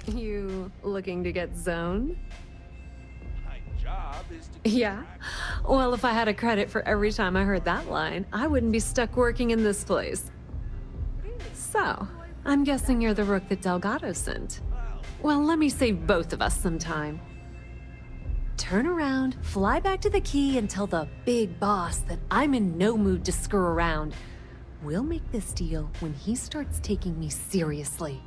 You looking to get zoned? My job is to... Yeah? Well, if I had a credit for every time I heard that line, I wouldn't be stuck working in this place. So, I'm guessing you're the rook that Delgado sent. Well, let me save both of us some time. Turn around, fly back to the key, and tell the big boss that I'm in no mood to screw around. We'll make this deal when he starts taking me seriously.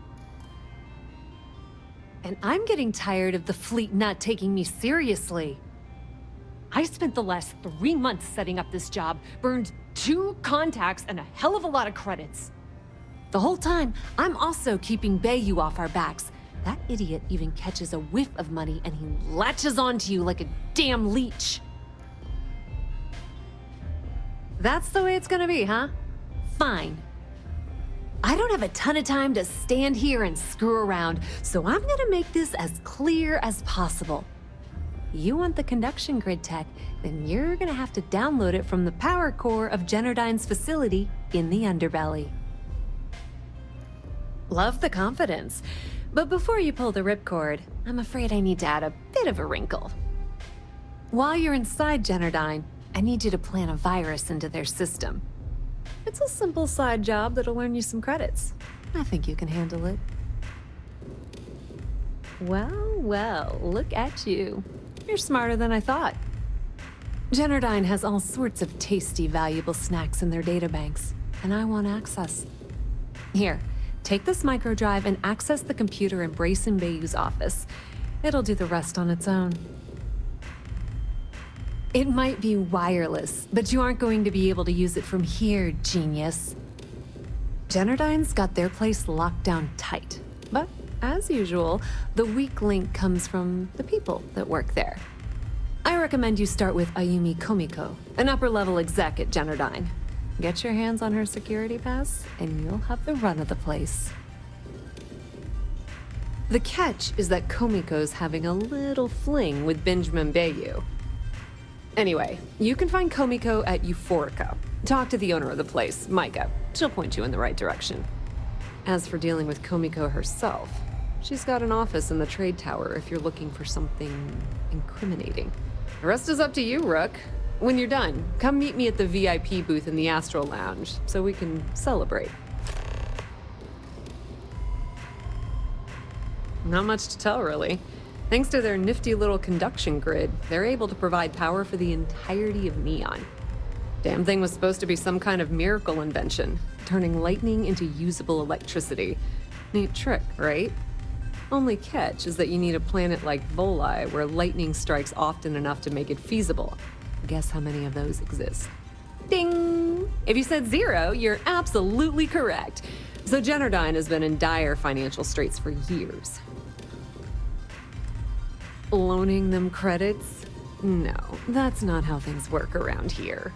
And I'm getting tired of the fleet not taking me seriously. I spent the last 3 months setting up this job, burned 2 contacts and a hell of a lot of credits. The whole time, I'm also keeping Bayou off our backs. That idiot even catches a whiff of money and he latches onto you like a damn leech. That's the way it's gonna be, huh? Fine. I don't have a ton of time to stand here and screw around, so I'm gonna make this as clear as possible. You want the conduction grid tech, then you're gonna have to download it from the power core of Generdyne's facility in the underbelly. Love the confidence, but before you pull the ripcord, I'm afraid I need to add a bit of a wrinkle. While you're inside Generdyne, I need you to plant a virus into their system. It's a simple side job that'll earn you some credits. I think you can handle it. Well, look at you. You're smarter than I thought. Generdyne has all sorts of tasty, valuable snacks in their databanks, and I want access. Here, take this microdrive and access the computer in Brayson Bayou's office. It'll do the rest on its own. It might be wireless, but you aren't going to be able to use it from here, genius. Generdyne's got their place locked down tight, but as usual, the weak link comes from the people that work there. I recommend you start with Ayumi Komiko, an upper-level exec at Generdyne. Get your hands on her security pass, and you'll have the run of the place. The catch is that Komiko's having a little fling with Benjamin Bayou. Anyway, you can find Komiko at Euphorica. Talk to the owner of the place, Micah. She'll point you in the right direction. As for dealing with Komiko herself, she's got an office in the trade tower if you're looking for something incriminating. The rest is up to you, Rook. When you're done, come meet me at the VIP booth in the Astral Lounge so we can celebrate. Not much to tell, really. Thanks to their nifty little conduction grid, they're able to provide power for the entirety of Neon. Damn thing was supposed to be some kind of miracle invention, turning lightning into usable electricity. Neat trick, right? Only catch is that you need a planet like Voli where lightning strikes often enough to make it feasible. Guess how many of those exist? Ding! If you said 0, you're absolutely correct. So Generdyne has been in dire financial straits for years. Loaning them credits? No, that's not how things work around here.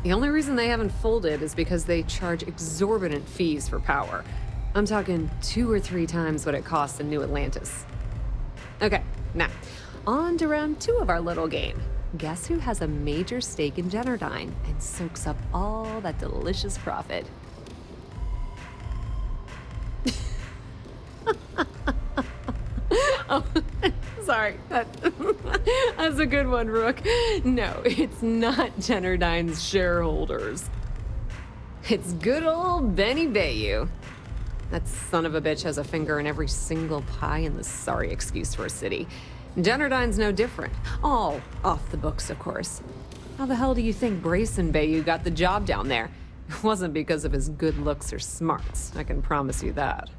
The only reason they haven't folded is because they charge exorbitant fees for power. I'm talking 2 or 3 times what it costs in New Atlantis. Okay, now, on to round 2 of our little game. Guess who has a major stake in Generdyne and soaks up all that delicious profit? Oh, sorry. That's a good one, Rook. No, it's not Generdyne's shareholders. It's good old Benny Bayou. That son of a bitch has a finger in every single pie in the sorry excuse for a city. Generdyne's no different. All off the books, of course. How the hell do you think Brayson Bayou got the job down there? It wasn't because of his good looks or smarts, I can promise you that.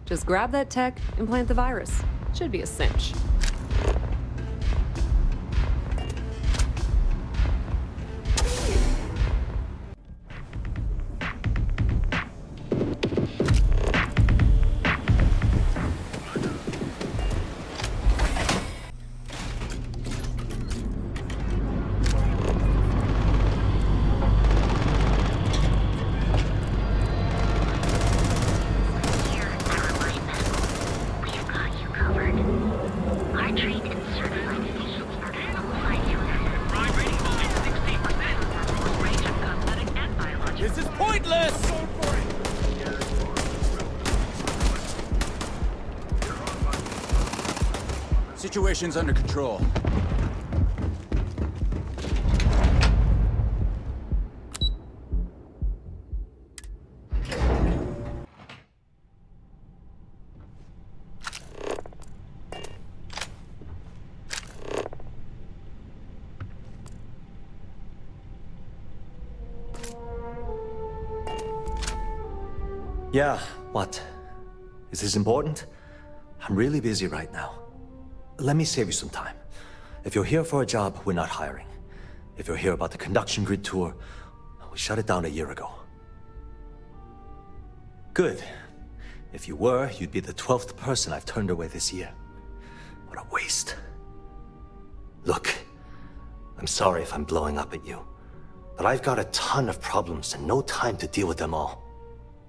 Just grab that tech and plant the virus. Should be a cinch. Situation's under control. Yeah, what? Is this important? I'm really busy right now. Let me save you some time. If you're here for a job, we're not hiring. If you're here about the conduction grid tour, we shut it down a year ago. Good. If you were, you'd be the 12th person I've turned away this year. What a waste. Look, I'm sorry if I'm blowing up at you, but I've got a ton of problems and no time to deal with them all.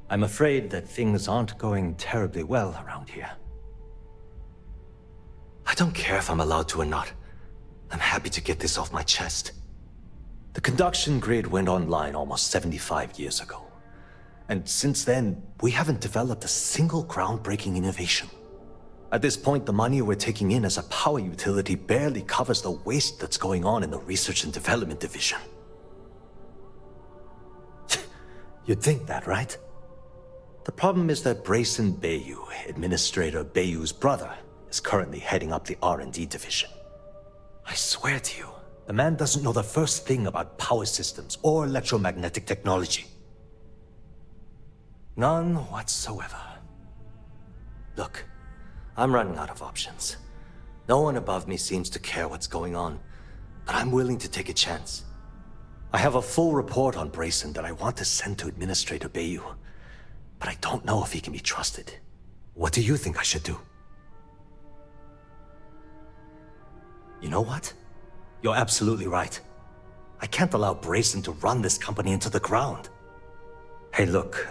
I'm afraid that things aren't going terribly well around here. I don't care if I'm allowed to or not. I'm happy to get this off my chest. The conduction grid went online almost 75 years ago. And since then, we haven't developed a single groundbreaking innovation. At this point, the money we're taking in as a power utility barely covers the waste that's going on in the research and development division. You'd think that, right? The problem is that Brayson Bayou, Administrator Bayou's brother, is currently heading up the R&D division. I swear to you, the man doesn't know the first thing about power systems or electromagnetic technology. None whatsoever. Look, I'm running out of options. No one above me seems to care what's going on, but I'm willing to take a chance. I have a full report on Brayson that I want to send to Administrator Bayou, but I don't know if he can be trusted. What do you think I should do? You know what? You're absolutely right. I can't allow Brayson to run this company into the ground. Hey, look,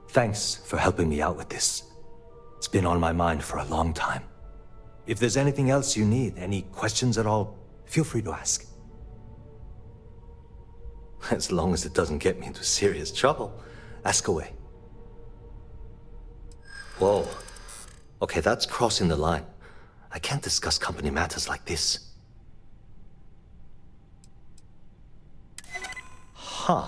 thanks for helping me out with this. It's been on my mind for a long time. If there's anything else you need, any questions at all, feel free to ask. As long as it doesn't get me into serious trouble, ask away. Whoa. Okay, that's crossing the line. I can't discuss company matters like this. Huh.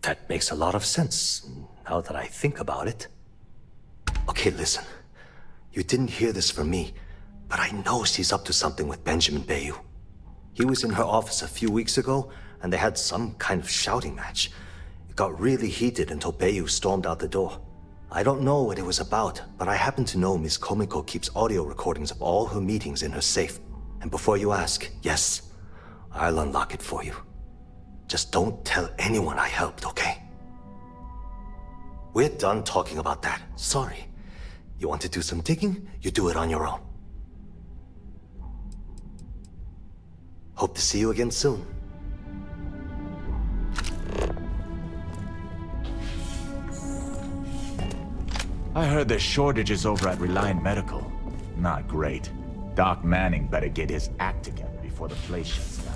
That makes a lot of sense, now that I think about it. Okay, listen. You didn't hear this from me, but I know she's up to something with Benjamin Bayou. He was in her office a few weeks ago, and they had some kind of shouting match. It got really heated until Bayou stormed out the door. I don't know what it was about, but I happen to know Miss Komiko keeps audio recordings of all her meetings in her safe. And before you ask, yes, I'll unlock it for you. Just don't tell anyone I helped, okay? We're done talking about that. Sorry. You want to do some digging? You do it on your own. Hope to see you again soon. I heard there's shortages over at Reliant Medical. Not great. Doc Manning better get his act together before the place shuts down.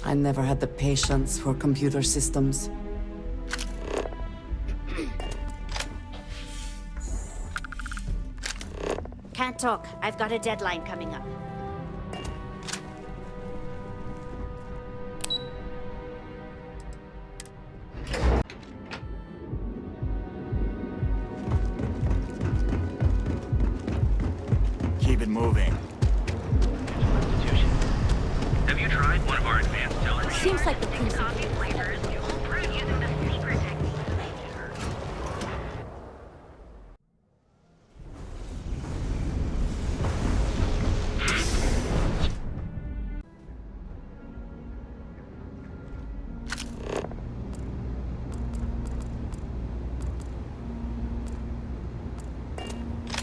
I never had the patience for computer systems. Can't talk. I've got a deadline coming up. Keep it moving. Have you tried one of our advanced television? Seems like the police. Copy flavors to improve using the secret technique.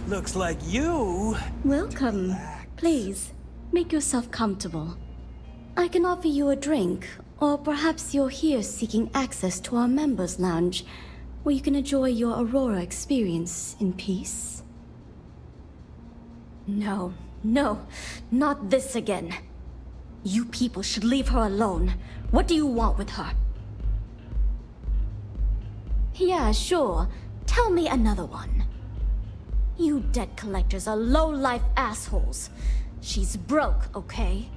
Looks like you... Welcome. Please, make yourself comfortable. I can offer you a drink, or perhaps you're here seeking access to our members' lounge, where you can enjoy your Aurora experience in peace. No, not this again. You people should leave her alone. What do you want with her? Yeah, sure. Tell me another one. You debt collectors are low-life assholes. She's broke, okay?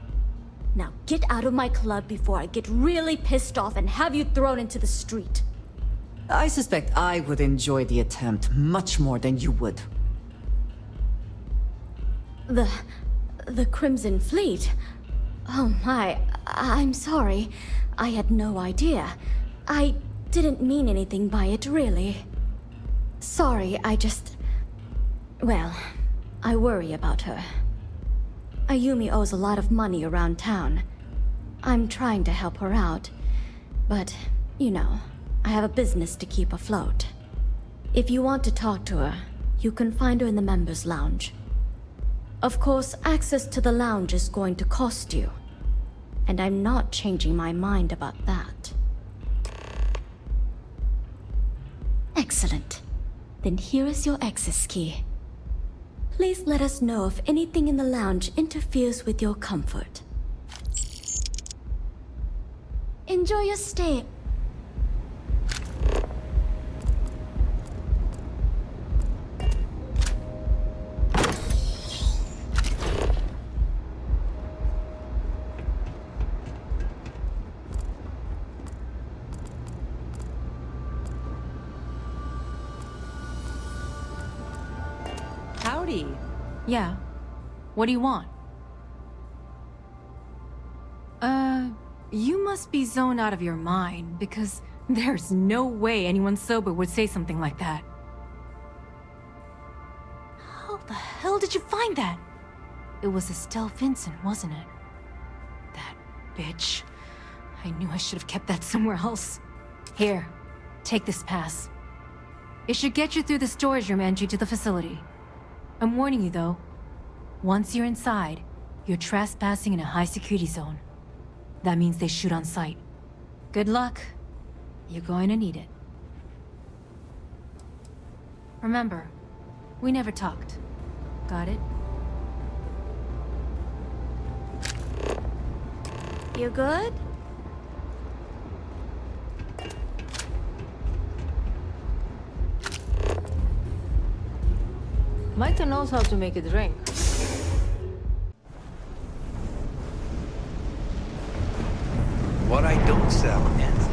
Now get out of my club before I get really pissed off and have you thrown into the street. I suspect I would enjoy the attempt much more than you would. The Crimson Fleet? Oh my, I'm sorry. I had no idea. I didn't mean anything by it, really. Sorry, well, I worry about her. Ayumi owes a lot of money around town. I'm trying to help her out, but, you know, I have a business to keep afloat. If you want to talk to her, you can find her in the members' lounge. Of course, access to the lounge is going to cost you. And I'm not changing my mind about that. Excellent. Then here is your access key. Please let us know if anything in the lounge interferes with your comfort. Enjoy your stay. Howdy. Yeah. What do you want? You must be zoned out of your mind, because there's no way anyone sober would say something like that. How the hell did you find that? It was Estelle Vincent, wasn't it? That bitch. I knew I should have kept that somewhere else. Here, take this pass. It should get you through the storage room entry to the facility. I'm warning you though, once you're inside, you're trespassing in a high-security zone. That means they shoot on sight. Good luck. You're going to need it. Remember, we never talked. Got it? You good? Micah knows how to make a drink. What I don't sell ends.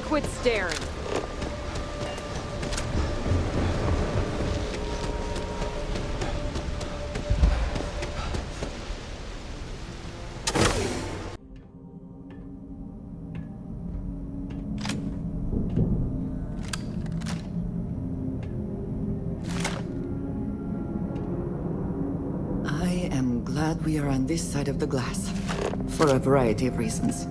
Quit staring. I am glad we are on this side of the glass, for a variety of reasons.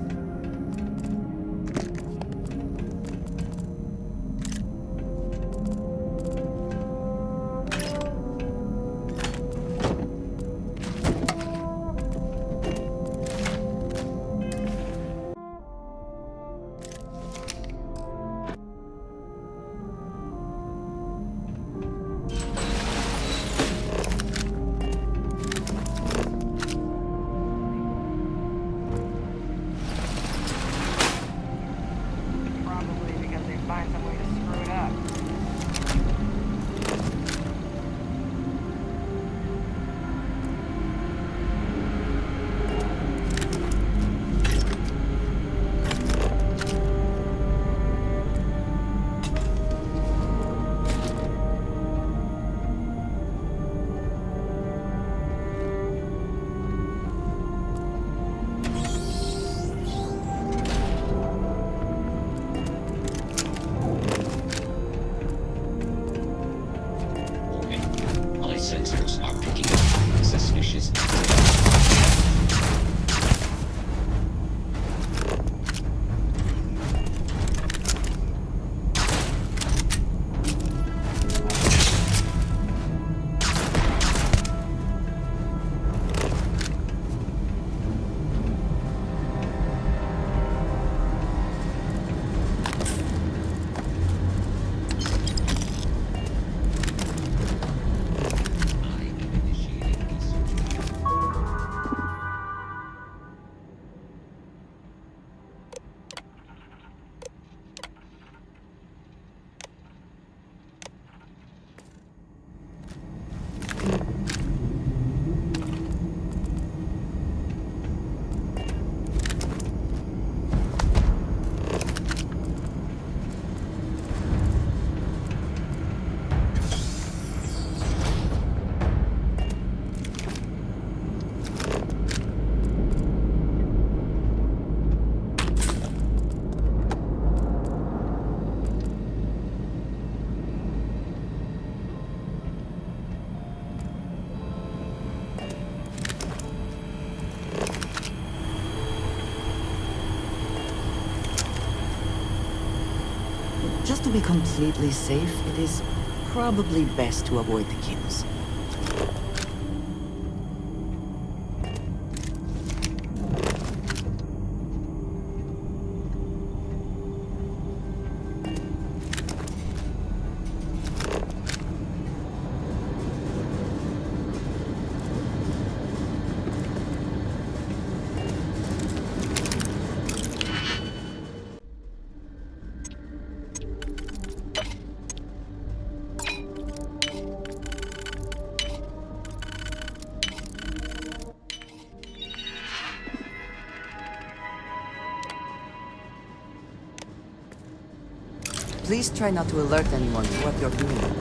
Just to be completely safe, it is probably best to avoid the kills. Please try not to alert anyone to what you're doing.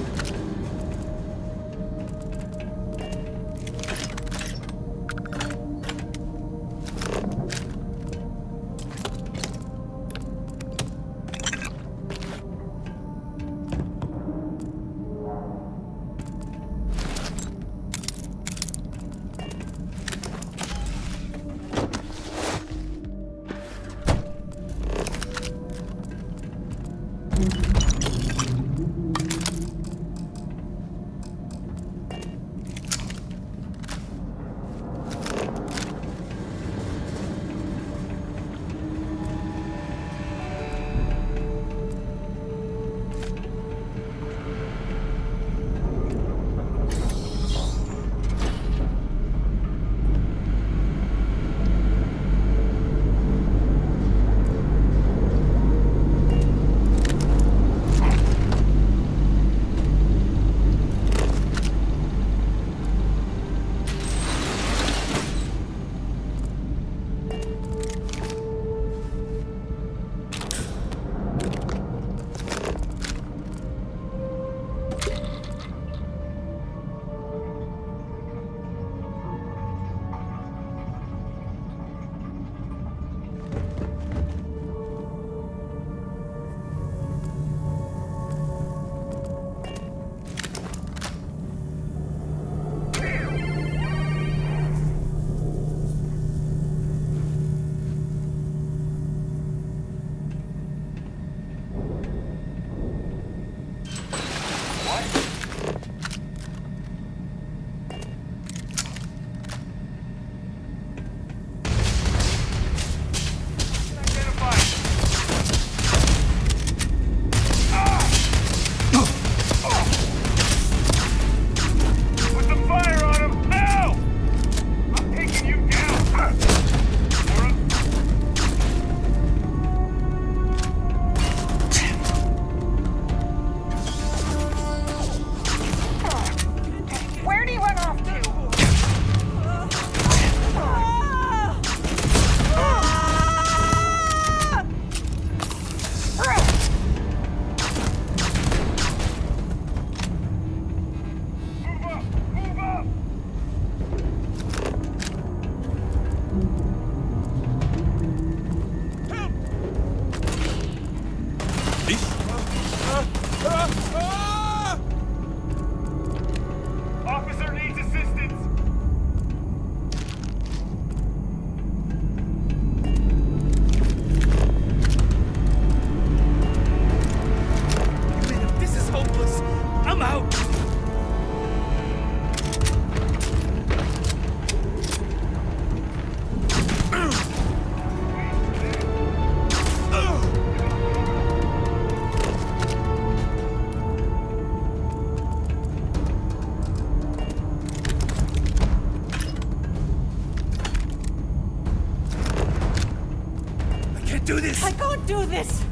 Officer needs assistance! This is hopeless! I'm out! Do this! I can't do this!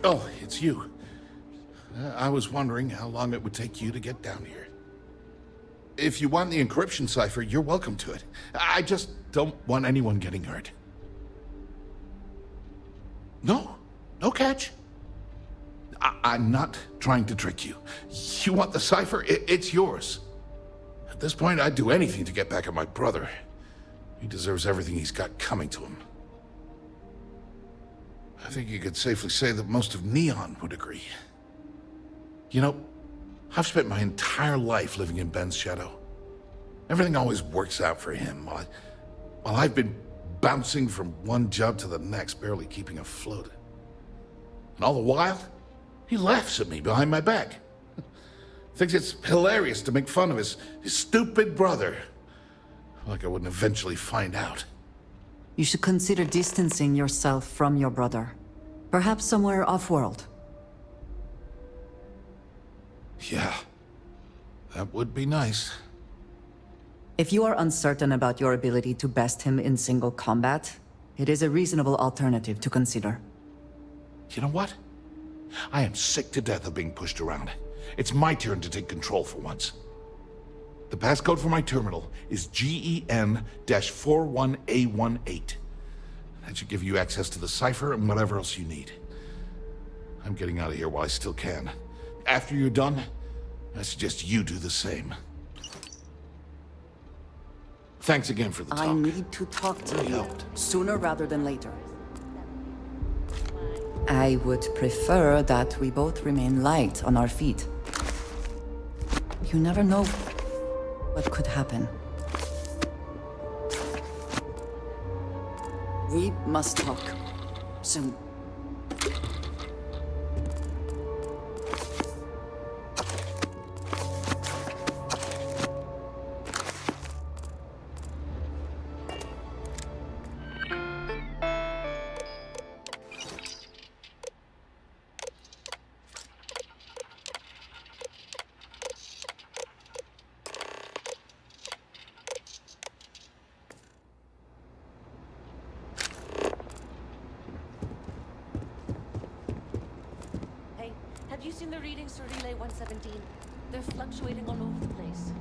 Oh, it's you. I was wondering how long it would take you to get down here. If you want the encryption cipher, you're welcome to it. I just don't want anyone getting hurt. No, no catch. I'm not trying to trick you. You want the cipher? It's yours. At this point, I'd do anything to get back at my brother. He deserves everything he's got coming to him. I think you could safely say that most of Neon would agree. You know, I've spent my entire life living in Ben's shadow. Everything always works out for him, while I've been bouncing from one job to the next, barely keeping afloat. And all the while, he laughs at me behind my back. Thinks it's hilarious to make fun of his stupid brother. Like I wouldn't eventually find out. You should consider distancing yourself from your brother. Perhaps somewhere off-world. Yeah, that would be nice. If you are uncertain about your ability to best him in single combat, it is a reasonable alternative to consider. You know what? I am sick to death of being pushed around. It's my turn to take control for once. The passcode for my terminal is GEN-41A18. That should give you access to the cipher and whatever else you need. I'm getting out of here while I still can. After you're done, I suggest you do the same. Thanks again for the talk. I need to talk to Really you helped. sooner rather than later. I would prefer that we both remain light on our feet. You never know what could happen. We must talk soon. Have you seen the readings for Relay 117? They're fluctuating all over the place.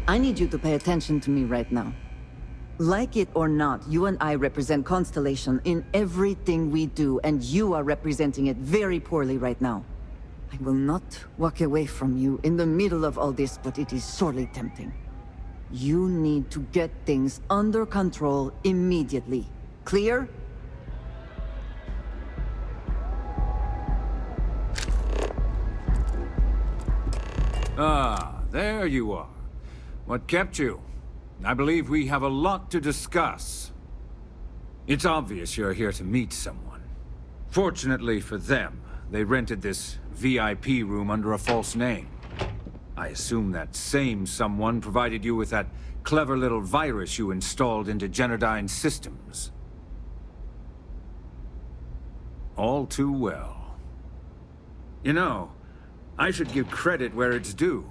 I need you to pay attention to me right now. Like it or not, you and I represent Constellation in everything we do, and you are representing it very poorly right now. I will not walk away from you in the middle of all this, but it is sorely tempting. You need to get things under control immediately. Clear? Ah, there you are. What kept you? I believe we have a lot to discuss. It's obvious you're here to meet someone. Fortunately for them, they rented this VIP room under a false name. I assume that same someone provided you with that clever little virus you installed into Genodyne's systems. All too well. You know, I should give credit where it's due.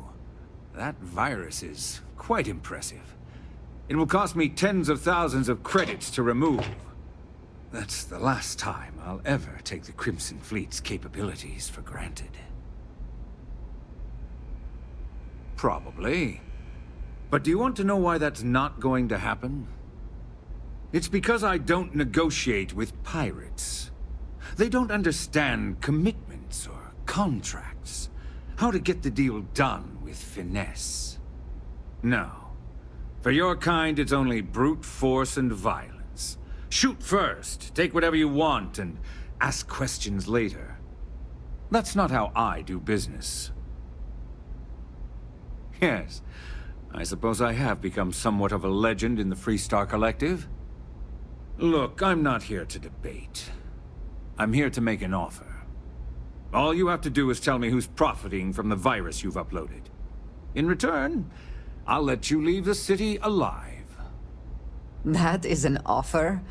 That virus is quite impressive. It will cost me tens of thousands of credits to remove. That's the last time I'll ever take the Crimson Fleet's capabilities for granted. Probably. But do you want to know why that's not going to happen? It's because I don't negotiate with pirates. They don't understand commitments or contracts. How to get the deal done with finesse. No. For your kind, it's only brute force and violence. Shoot first, take whatever you want, and ask questions later. That's not how I do business. Yes, I suppose I have become somewhat of a legend in the Freestar Collective. Look, I'm not here to debate. I'm here to make an offer. All you have to do is tell me who's profiting from the virus you've uploaded. In return, I'll let you leave the city alive. That is an offer?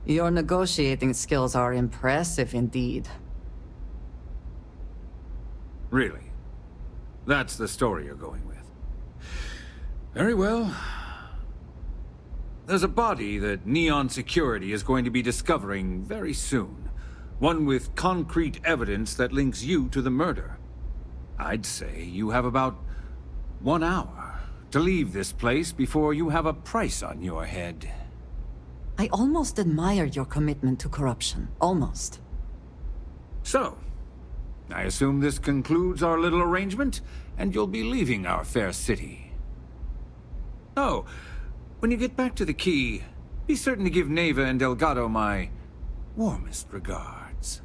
Your negotiating skills are impressive indeed. Really? That's the story you're going with. Very well. There's a body that Neon Security is going to be discovering very soon. One with concrete evidence that links you to the murder. I'd say you have about 1 hour to leave this place before you have a price on your head. I almost admire your commitment to corruption. Almost. So, I assume this concludes our little arrangement, and you'll be leaving our fair city. Oh, when you get back to the key, be certain to give Neva and Delgado my warmest regards.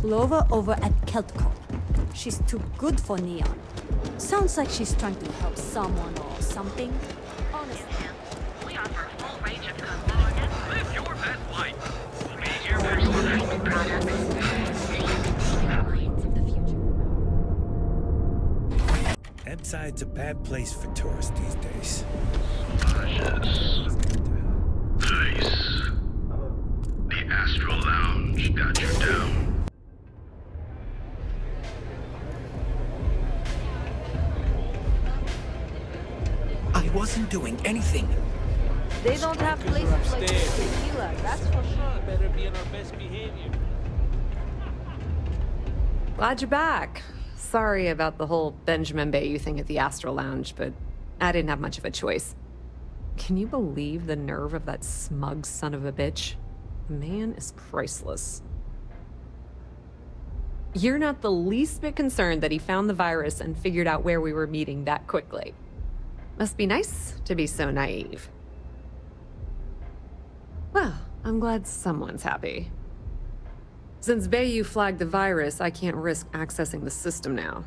Clover over at Keltcorp. She's too good for Neon. Sounds like she's trying to help someone or something. Honestly, we offer a full range of cosmetics. Live your best life. We'll be here very soon. Inside's a bad place for tourists these days. Nice. The Astral Lounge got you down. I wasn't doing anything. They don't have places like this in tequila, that's for sure. Better be on our best behavior. Glad you're back. Sorry about the whole Benjamin Bayou thing at the Astral Lounge, but I didn't have much of a choice. Can you believe the nerve of that smug son of a bitch? The man is priceless. You're not the least bit concerned that he found the virus and figured out where we were meeting that quickly. Must be nice to be so naive. Well, I'm glad someone's happy. Since Bayou flagged the virus, I can't risk accessing the system now.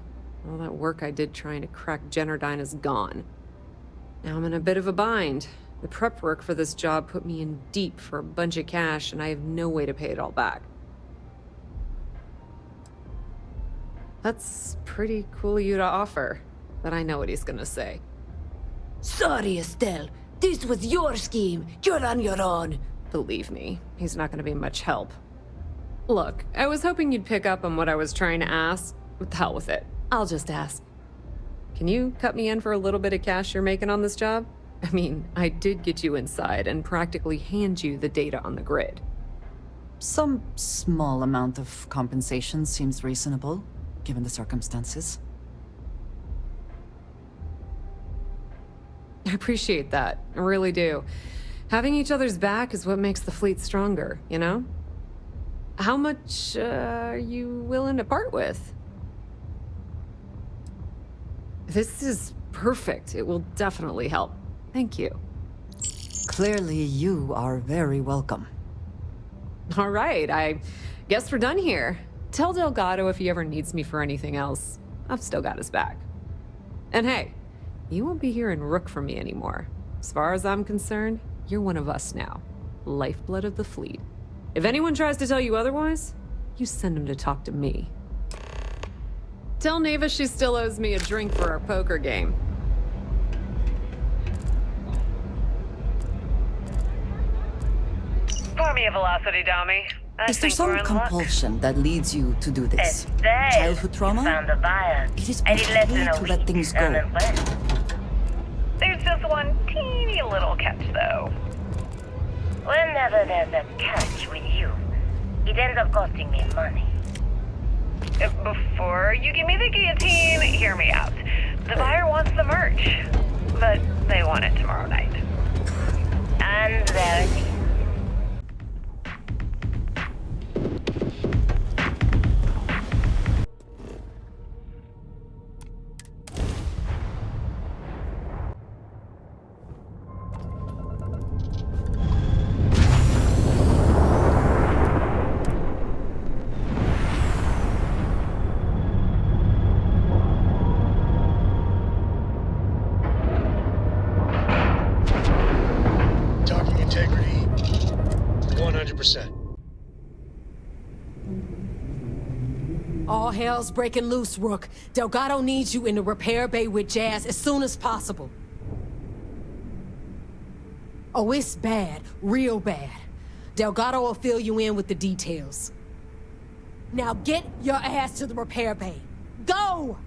All that work I did trying to crack Generdyne is gone. Now I'm in a bit of a bind. The prep work for this job put me in deep for a bunch of cash, and I have no way to pay it all back. That's pretty cool of you to offer, but I know what he's gonna say. Sorry, Estelle. This was your scheme. You're on your own. Believe me, he's not gonna be much help. Look, I was hoping you'd pick up on what I was trying to ask. What the hell with it? I'll just ask. Can you cut me in for a little bit of cash you're making on this job? I mean, I did get you inside and practically hand you the data on the grid. Some small amount of compensation seems reasonable, given the circumstances. I appreciate that. I really do. Having each other's back is what makes the fleet stronger, you know? How much are you willing to part with? This is perfect. It will definitely help. Thank you. Clearly, you are very welcome. All right, I guess we're done here. Tell Delgado if he ever needs me for anything else. I've still got his back. And hey, you won't be hearing Rook from me anymore. As far as I'm concerned, you're one of us now. Lifeblood of the fleet. If anyone tries to tell you otherwise, you send them to talk to me. Tell Neva she still owes me a drink for our poker game. Pour me a velocity, dummy. Is there some compulsion that leads you to do this? Childhood trauma? It is okay to let things go. There's just one teeny little catch, though. Whenever there's a catch with you, it ends up costing me money. Before you give me the guillotine, hear me out. The buyer wants the merch, but they want it tomorrow night. And there it is. Talking integrity, 100%. All hell's breaking loose, Rook. Delgado needs you in the repair bay with Jazz as soon as possible. Oh, it's bad. Real bad. Delgado will fill you in with the details. Now get your ass to the repair bay. Go!